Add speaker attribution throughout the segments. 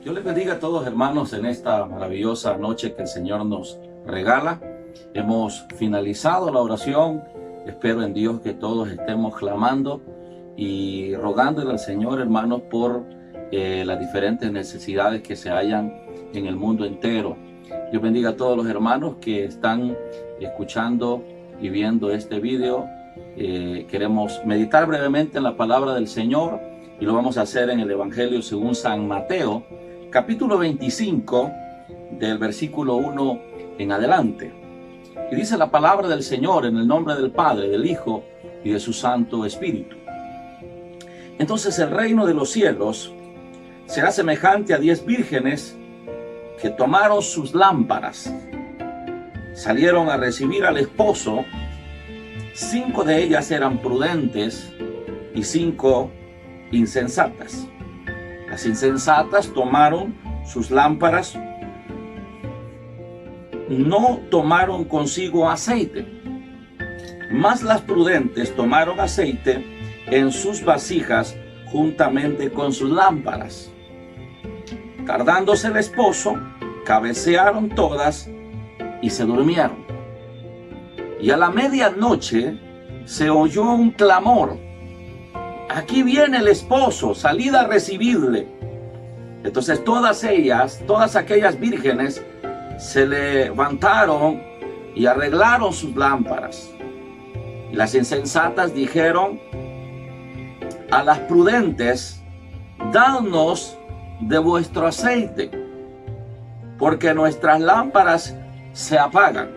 Speaker 1: Dios les bendiga a todos, hermanos, en esta maravillosa noche que el Señor nos regala. Hemos finalizado la oración. Espero en Dios que todos estemos clamando y rogándole al Señor, hermanos, por las diferentes necesidades que se hallan en el mundo entero. Dios bendiga a todos los hermanos que están escuchando y viendo este video. Queremos meditar brevemente en la palabra del Señor y lo vamos a hacer en el Evangelio según San Mateo, capítulo 25, del versículo 1 en adelante. Y dice la palabra del Señor en el nombre del Padre, del Hijo y de su Santo Espíritu. Entonces el reino de los cielos será semejante a 10 vírgenes que tomaron sus lámparas, salieron a recibir al esposo. 5 de ellas eran prudentes y 5 insensatas. Las insensatas tomaron sus lámparas, no tomaron consigo aceite, mas las prudentes tomaron aceite en sus vasijas juntamente con sus lámparas. Tardándose el esposo, cabecearon todas y se durmieron. Y a la medianoche se oyó un clamor: aquí viene el esposo, salid a recibirle. Entonces todas aquellas vírgenes se levantaron y arreglaron sus lámparas. Y las insensatas dijeron a las prudentes: dadnos de vuestro aceite, porque nuestras lámparas se apagan.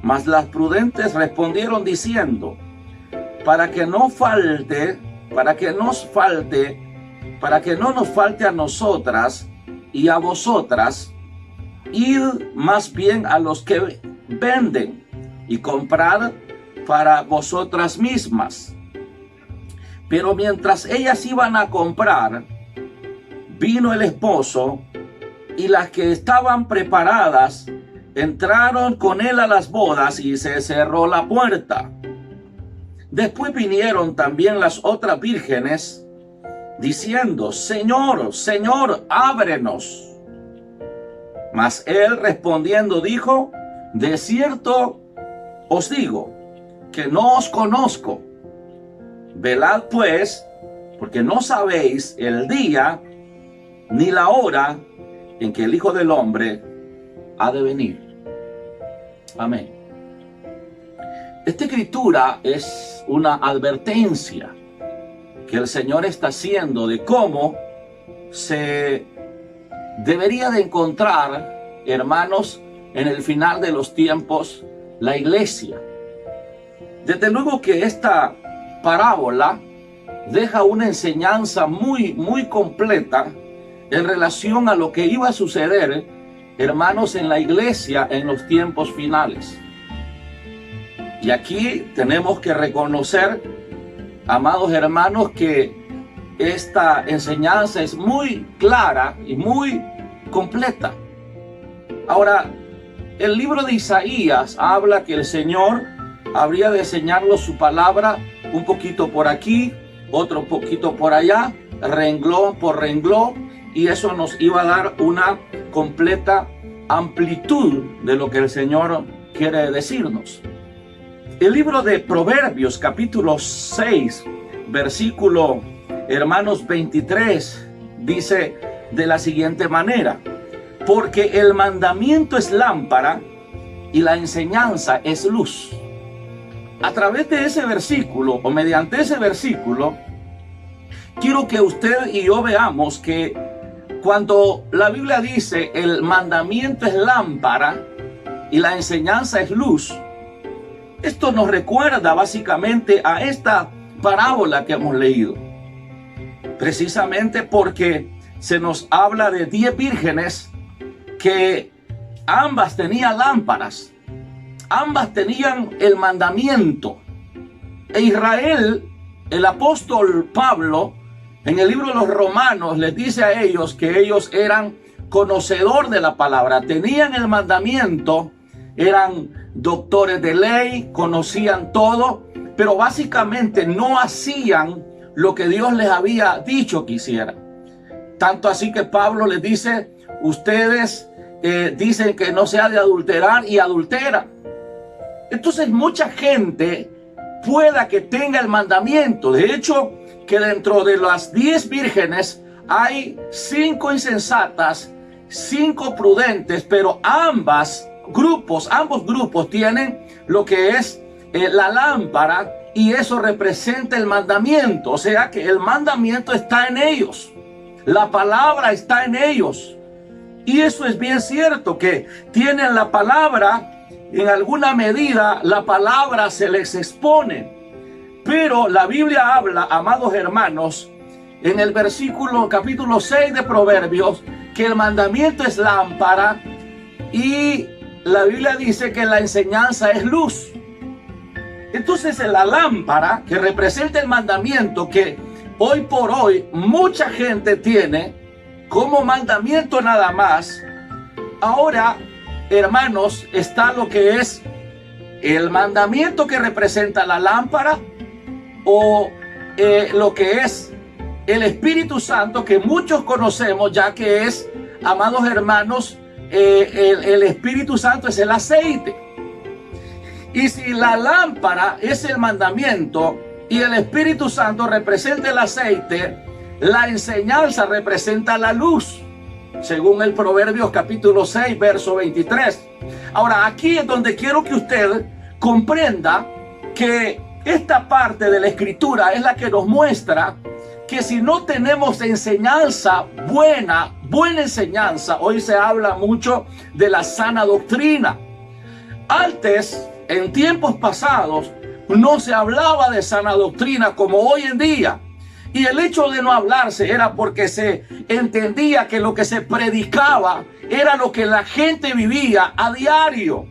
Speaker 1: Mas las prudentes respondieron diciendo: para que no nos falte a nosotras y a vosotras, id más bien a los que venden y comprad para vosotras mismas. Pero mientras ellas iban a comprar, vino el esposo, y las que estaban preparadas entraron con él a las bodas y se cerró la puerta. Después vinieron también las otras vírgenes, diciendo: Señor, Señor, ábrenos. Mas él respondiendo dijo: de cierto os digo que no os conozco. Velad pues, porque no sabéis el día ni la hora en que el Hijo del Hombre ha de venir. Amén. Esta escritura es una advertencia que el Señor está haciendo de cómo se debería de encontrar, hermanos, en el final de los tiempos, la iglesia. Desde luego que esta parábola deja una enseñanza muy completa en relación a lo que iba a suceder, hermanos, en la iglesia en los tiempos finales. Y aquí tenemos que reconocer, amados hermanos, que esta enseñanza es muy clara y muy completa. Ahora, el libro de Isaías habla que el Señor habría de enseñarnos su palabra un poquito por aquí, otro poquito por allá, renglón por renglón, y eso nos iba a dar una completa amplitud de lo que el Señor quiere decirnos. El libro de Proverbios, capítulo 6, versículo, hermanos, 23, dice de la siguiente manera: porque el mandamiento es lámpara y la enseñanza es luz. A través de ese versículo, o mediante ese versículo, quiero que usted y yo veamos que cuando la Biblia dice el mandamiento es lámpara y la enseñanza es luz, esto nos recuerda básicamente a esta parábola que hemos leído. Precisamente porque se nos habla de 10 vírgenes que ambas tenían lámparas, ambas tenían el mandamiento. E Israel, el apóstol Pablo, en el libro de los Romanos, les dice a ellos que ellos eran conocedor de la palabra, tenían el mandamiento, eran doctores de ley, conocían todo, pero básicamente no hacían lo que Dios les había dicho que hicieran. Tanto así que Pablo les dice, ustedes dicen que no se ha de adulterar y adulteran. Entonces mucha gente pueda que tenga el mandamiento. De hecho, que dentro de las 10 vírgenes hay 5 insensatas, 5 prudentes, pero ambos grupos tienen lo que es la lámpara, y eso representa el mandamiento. O sea que el mandamiento está en ellos, la palabra está en ellos, y eso es bien cierto, que tienen la palabra. En alguna medida la palabra se les expone, pero la Biblia habla, amados hermanos, en el capítulo 6 de Proverbios, que el mandamiento es lámpara, y la Biblia dice que la enseñanza es luz. Entonces la lámpara, que representa el mandamiento, que hoy por hoy mucha gente tiene como mandamiento nada más, ahora, hermanos, está lo que es el mandamiento que representa la lámpara, o lo que es el Espíritu Santo, que muchos conocemos, ya que es, amados hermanos, el Espíritu Santo es el aceite. Y si la lámpara es el mandamiento y el Espíritu Santo representa el aceite, la enseñanza representa la luz, según el Proverbios capítulo 6, verso 23. Ahora, aquí es donde quiero que usted comprenda que esta parte de la Escritura es la que nos muestra que si no tenemos enseñanza buena enseñanza, hoy se habla mucho de la sana doctrina. Antes, en tiempos pasados, no se hablaba de sana doctrina como hoy en día. Y el hecho de no hablarse era porque se entendía que lo que se predicaba era lo que la gente vivía a diario.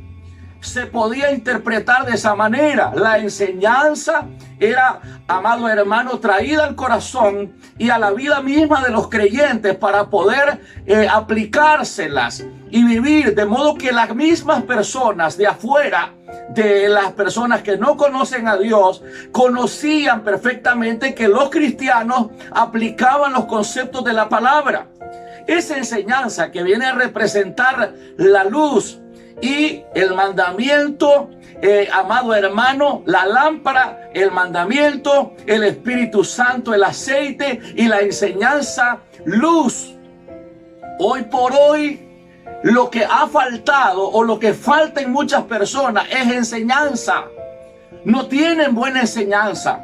Speaker 1: Se podía interpretar de esa manera. La enseñanza era, amado hermano, traída al corazón y a la vida misma de los creyentes para poder aplicárselas y vivir, de modo que las mismas personas de afuera, de las personas que no conocen a Dios, conocían perfectamente que los cristianos aplicaban los conceptos de la palabra. Esa enseñanza que viene a representar la luz y el mandamiento, amado hermano, la lámpara, el mandamiento, el Espíritu Santo, el aceite y la enseñanza, luz. Hoy por hoy, lo que ha faltado o lo que falta en muchas personas es enseñanza. No tienen buena enseñanza.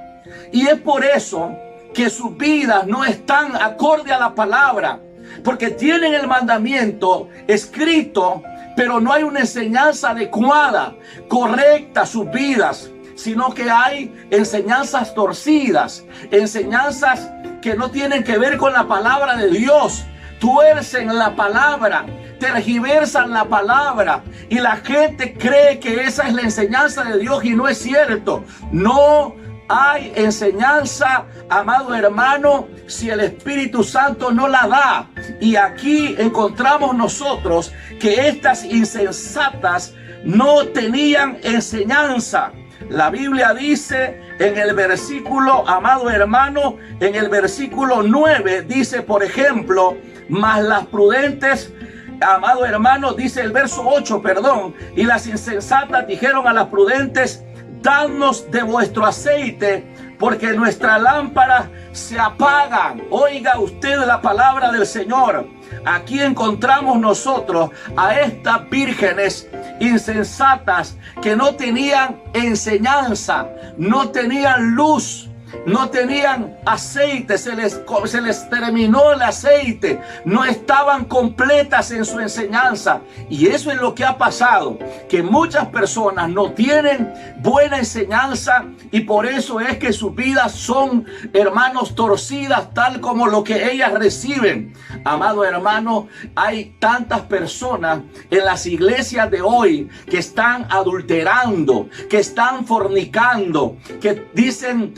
Speaker 1: Y es por eso que sus vidas no están acorde a la palabra. Porque tienen el mandamiento escrito, pero no hay una enseñanza adecuada, correcta a sus vidas, sino que hay enseñanzas torcidas, enseñanzas que no tienen que ver con la palabra de Dios. Tuercen la palabra, tergiversan la palabra, y la gente cree que esa es la enseñanza de Dios, y no es cierto. No hay enseñanza, amado hermano, si el Espíritu Santo no la da. Y aquí encontramos nosotros que estas insensatas no tenían enseñanza. La Biblia dice en el versículo, amado hermano, en el versículo 9, dice, por ejemplo, mas las prudentes, amado hermano, dice el verso 8, perdón, y las insensatas dijeron a las prudentes, dadnos de vuestro aceite, porque nuestra lámpara se apaga. Oiga usted la palabra del Señor. Aquí encontramos nosotros a estas vírgenes insensatas que no tenían enseñanza, no tenían luz, no tenían aceite, se les terminó el aceite, no estaban completas en su enseñanza. Y eso es lo que ha pasado, que muchas personas no tienen buena enseñanza, y por eso es que sus vidas son, hermanos, torcidas, tal como lo que ellas reciben. Amado hermano, hay tantas personas en las iglesias de hoy que están adulterando, que están fornicando, que dicen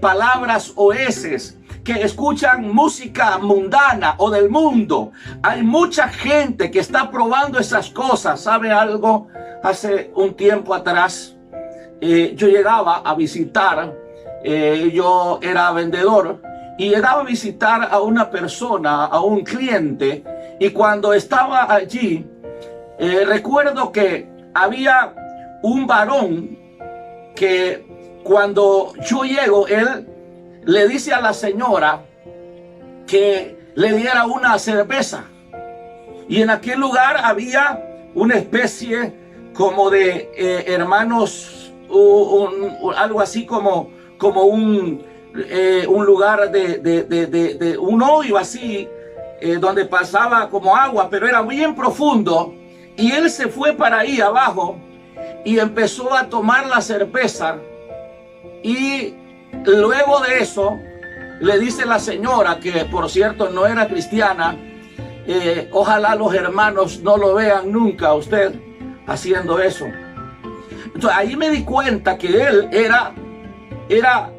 Speaker 1: palabras oeces, que escuchan música mundana o del mundo. Hay mucha gente que está probando esas cosas. ¿Sabe algo? Hace un tiempo atrás yo llegaba a visitar, yo era vendedor, y llegaba a visitar a una persona, a un cliente, y cuando estaba allí, recuerdo que había un varón que cuando yo llego, él le dice a la señora que le diera una cerveza. Y en aquel lugar había una especie como de hermanos, algo así como un lugar de un hoyo así, donde pasaba como agua, pero era bien profundo. Y él se fue para ahí abajo y empezó a tomar la cerveza. Y luego de eso le dice la señora, que por cierto no era cristiana, ojalá los hermanos no lo vean nunca a usted haciendo eso. Entonces ahí me di cuenta que él era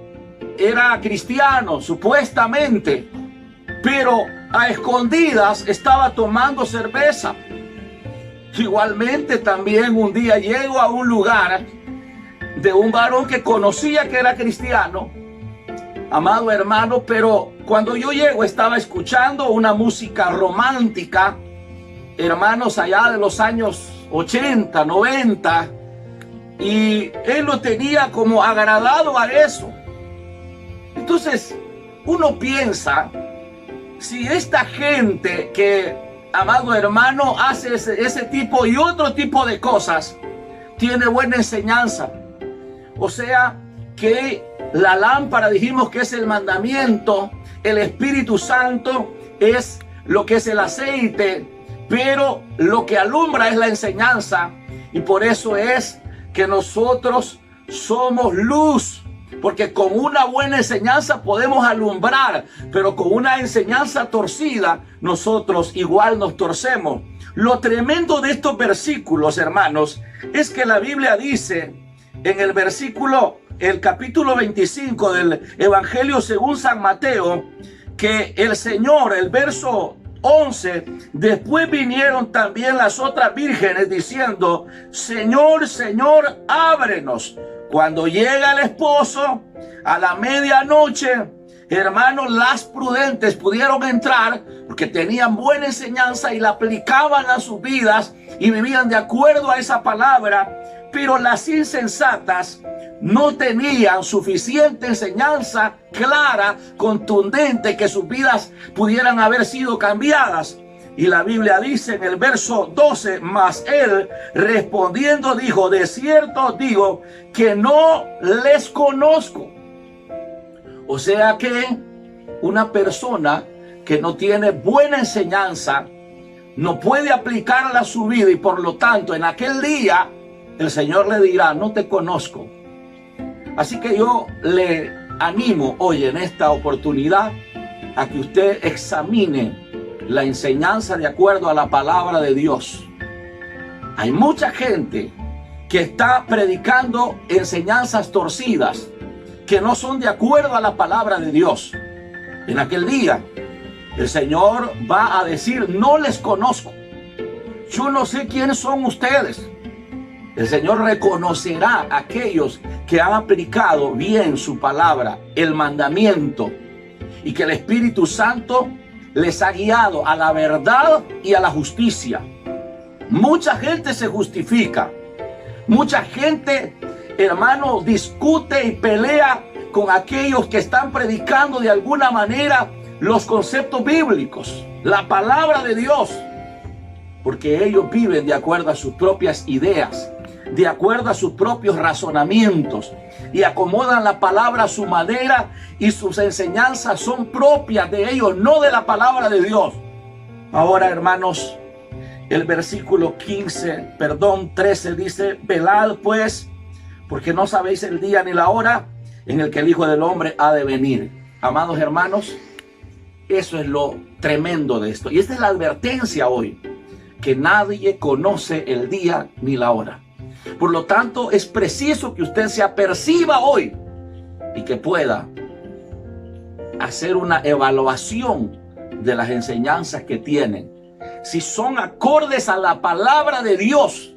Speaker 1: cristiano supuestamente, pero a escondidas estaba tomando cerveza. Igualmente también un día llego a un lugar de un varón que conocía que era cristiano, amado hermano, pero cuando yo llego estaba escuchando una música romántica, hermanos, allá de los años 80, 90, y él lo tenía como agradado a eso. Entonces uno piensa, si esta gente que, amado hermano, hace ese tipo y otro tipo de cosas, tiene buena enseñanza, o sea que la lámpara, dijimos que es el mandamiento, el Espíritu Santo es lo que es el aceite, pero lo que alumbra es la enseñanza. Y por eso es que nosotros somos luz, porque con una buena enseñanza podemos alumbrar, pero con una enseñanza torcida nosotros igual nos torcemos. Lo tremendo de estos versículos, hermanos, es que la Biblia dice en el capítulo 25 del Evangelio según San Mateo, que el Señor, el verso 11, después vinieron también las otras vírgenes diciendo, Señor, Señor, ábrenos. Cuando llega el esposo a la medianoche, hermanos, las prudentes pudieron entrar porque tenían buena enseñanza y la aplicaban a sus vidas y vivían de acuerdo a esa palabra. Pero las insensatas no tenían suficiente enseñanza clara, contundente, que sus vidas pudieran haber sido cambiadas. Y la Biblia dice en el verso 12, mas él respondiendo dijo, de cierto digo que no les conozco. O sea que una persona que no tiene buena enseñanza no puede aplicarla a su vida, y por lo tanto en aquel día el Señor le dirá, no te conozco. Así que yo le animo hoy en esta oportunidad a que usted examine la enseñanza de acuerdo a la palabra de Dios. Hay mucha gente que está predicando enseñanzas torcidas que no son de acuerdo a la palabra de Dios. En aquel día el Señor va a decir, no les conozco, yo no sé quiénes son ustedes. El Señor reconocerá a aquellos que han aplicado bien su palabra, el mandamiento, y que el Espíritu Santo les ha guiado a la verdad y a la justicia. Mucha gente se justifica, mucha gente, hermano, discute y pelea con aquellos que están predicando de alguna manera los conceptos bíblicos, la palabra de Dios, porque ellos viven de acuerdo a sus propias ideas, de acuerdo a sus propios razonamientos, y acomodan la palabra a su manera, y sus enseñanzas son propias de ellos, no de la palabra de Dios. Ahora, hermanos, el versículo 13 dice, velad pues, porque no sabéis el día ni la hora en el que el Hijo del Hombre ha de venir. Amados hermanos, eso es lo tremendo de esto, y esta es la advertencia hoy, que nadie conoce el día ni la hora. Por lo tanto, es preciso que usted se aperciba hoy y que pueda hacer una evaluación de las enseñanzas que tienen, si son acordes a la palabra de Dios,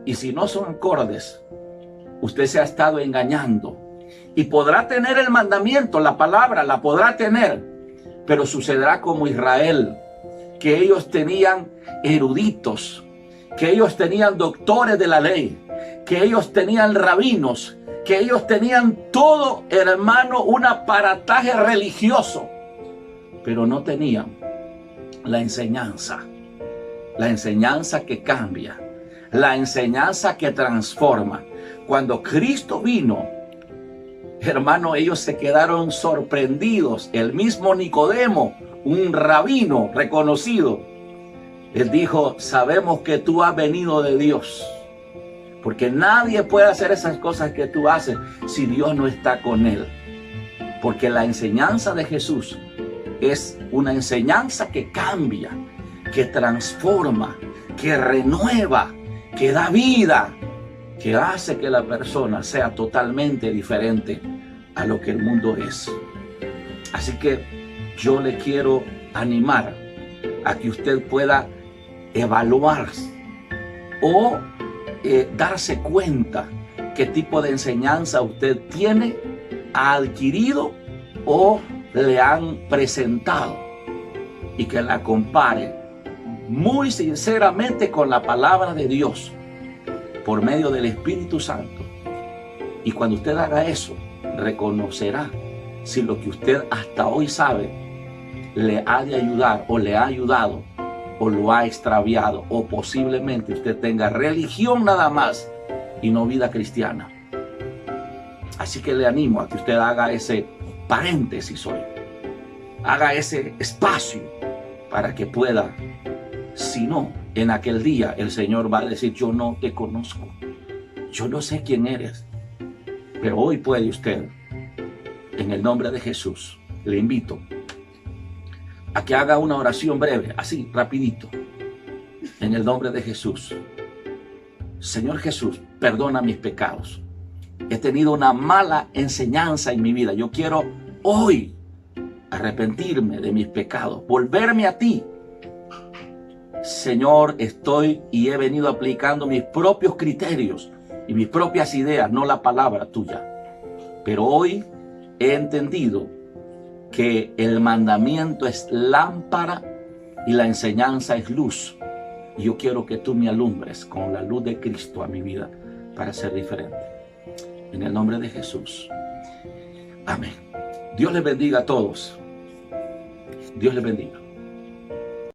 Speaker 1: y si no son acordes, usted se ha estado engañando Y podrá tener el mandamiento, la palabra, la podrá tener. Pero sucederá como Israel, que ellos tenían eruditos, que ellos tenían doctores de la ley, que ellos tenían rabinos, que ellos tenían todo, hermano, un aparataje religioso, pero no tenían la enseñanza que cambia, la enseñanza que transforma. Cuando Cristo vino, hermano, ellos se quedaron sorprendidos. El mismo Nicodemo, un rabino reconocido, él dijo: sabemos que tú has venido de Dios, porque nadie puede hacer esas cosas que tú haces si Dios no está con él. Porque la enseñanza de Jesús es una enseñanza que cambia, que transforma, que renueva, que da vida, que hace que la persona sea totalmente diferente a lo que el mundo es. Así que yo le quiero animar a que usted pueda evaluar o darse cuenta qué tipo de enseñanza usted tiene, ha adquirido o le han presentado, y que la compare muy sinceramente con la palabra de Dios por medio del Espíritu Santo. Y cuando usted haga eso, reconocerá si lo que usted hasta hoy sabe le ha de ayudar o le ha ayudado o lo ha extraviado, o posiblemente usted tenga religión nada más y no vida cristiana. Así que le animo a que usted haga ese paréntesis hoy, haga ese espacio para que pueda, si no, en aquel día el Señor va a decir: yo no te conozco, yo no sé quién eres. Pero hoy puede usted, en el nombre de Jesús, le invito a que haga una oración breve, así, rapidito, en el nombre de Jesús. Señor Jesús, perdona mis pecados. He tenido una mala enseñanza en mi vida. Yo quiero hoy arrepentirme de mis pecados, volverme a ti. Señor, estoy y he venido aplicando mis propios criterios y mis propias ideas, no la palabra tuya. Pero hoy he entendido que el mandamiento es lámpara y la enseñanza es luz. Y yo quiero que tú me alumbres con la luz de Cristo a mi vida para ser diferente. En el nombre de Jesús. Amén. Dios les bendiga a todos. Dios les bendiga.